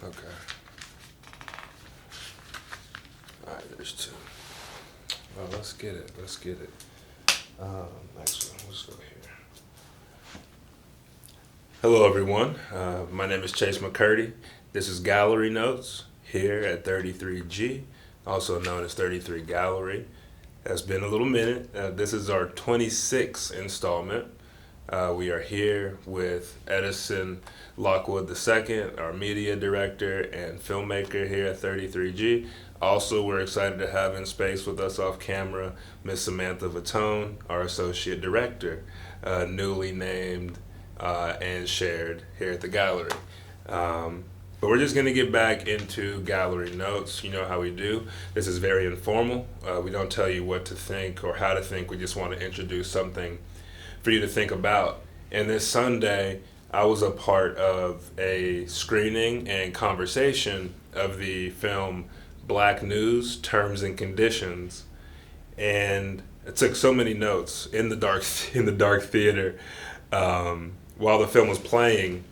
Okay. All right, there's two. Well, let's get it. Let's get it. Next one. Let's go here. Hello, everyone. My name is Chase McCurdy. This is Gallery Notes here at 33G, also known as 33 Gallery. It's been a little minute. This is our 26th installment. We are here with Edison Lockwood II, our media director and filmmaker here at 33G. Also, we're excited to have in space with us off camera Miss Samantha Vatone, our associate director, newly named and shared here at the gallery. But we're just going to get back into gallery notes. You know how we do. This is very informal. We don't tell you what to think or how to think. We just want to introduce something for you to think about. And this Sunday, I was a part of a screening and conversation of the film Black News, Terms and Conditions. And I took so many notes in the dark theater while the film was playing.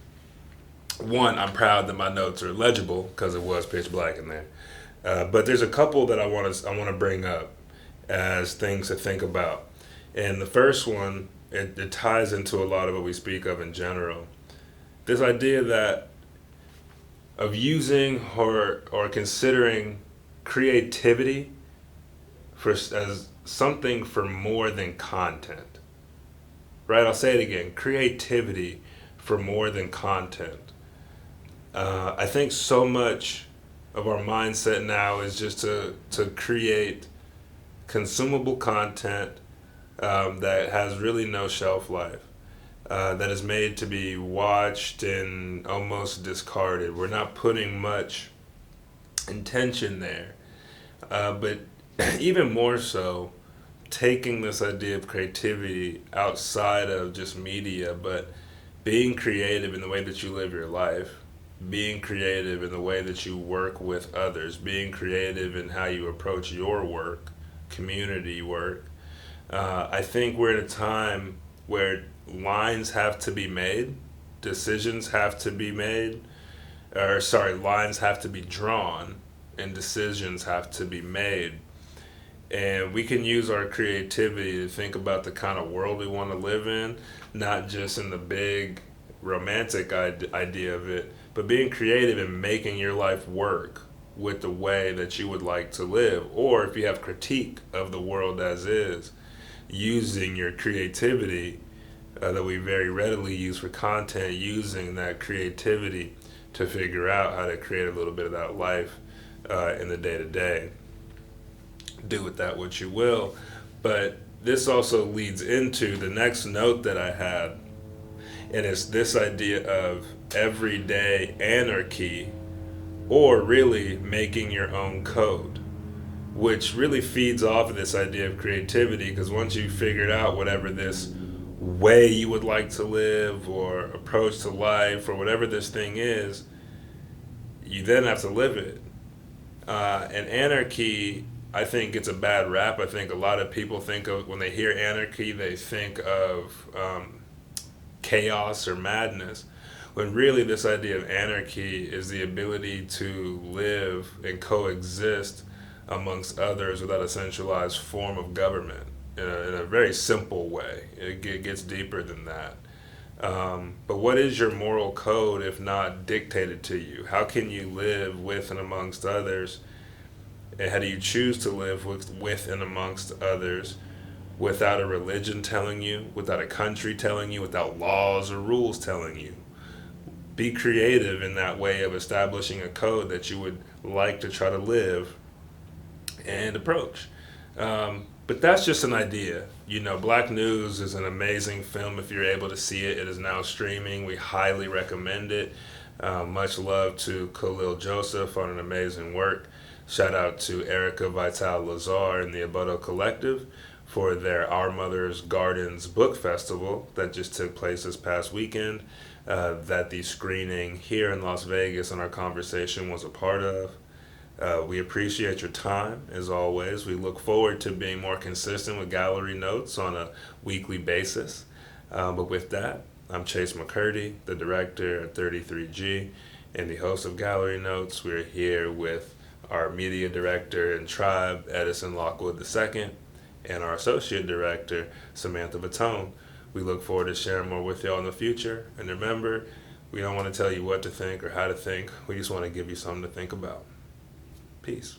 One, I'm proud that my notes are legible because it was pitch black in there. But there's a couple that I want to bring up as things to think about. And the first one, it ties into a lot of what we speak of in general. This idea that of using or considering creativity as something for more than content. Right? I'll say it again. Creativity for more than content. I think so much of our mindset now is just to create consumable content that has really no shelf life, that is made to be watched and almost discarded. We're not putting much intention there. But even more so, taking this idea of creativity outside of just media, but being creative in the way that you live your life, being creative in the way that you work with others, being creative in how you approach your work, community work. I think we're in a time where lines have to be made, decisions have to be made, lines have to be drawn, and decisions have to be made. And we can use our creativity to think about the kind of world we want to live in, not just in the big romantic idea of it, but being creative and making your life work with the way that you would like to live. Or if you have critique of the world as is, using your creativity that we very readily use for content, using that creativity to figure out how to create a little bit of that life in the day-to-day. Do with that what you will. But this also leads into the next note that I had, and it's this idea of everyday anarchy, or really making your own code, which really feeds off of this idea of creativity, because once you figured out whatever this way you would like to live or approach to life or whatever this thing is, you then have to live it. And anarchy, I think, gets a bad rap. I think a lot of people think of, when they hear anarchy, they think of chaos or madness, when really this idea of anarchy is the ability to live and coexist amongst others without a centralized form of government in a very simple way. It gets deeper than that. But what is your moral code if not dictated to you? How can you live with and amongst others? And how do you choose to live with and amongst others without a religion telling you, without a country telling you, without laws or rules telling you? Be creative in that way of establishing a code that you would like to try to live and approach. But that's just an idea. You know, Black News is an amazing film. If you're able to see it, it is now streaming. We highly recommend it. Much love to Khalil Joseph on an amazing work. Shout out to Erica Vital Lazar and the Aboto Collective for their Our Mother's Gardens Book Festival that just took place this past weekend, that the screening here in Las Vegas and our conversation was a part of. We appreciate your time, as always. We look forward to being more consistent with gallery notes on a weekly basis. But with that, I'm Chase McCurdy, the director at 33G, and the host of Gallery Notes. We're here with our media director and tribe, Edison Lockwood II, and our associate director, Samantha Batone. We look forward to sharing more with y'all in the future. And remember, we don't want to tell you what to think or how to think. We just want to give you something to think about. Peace.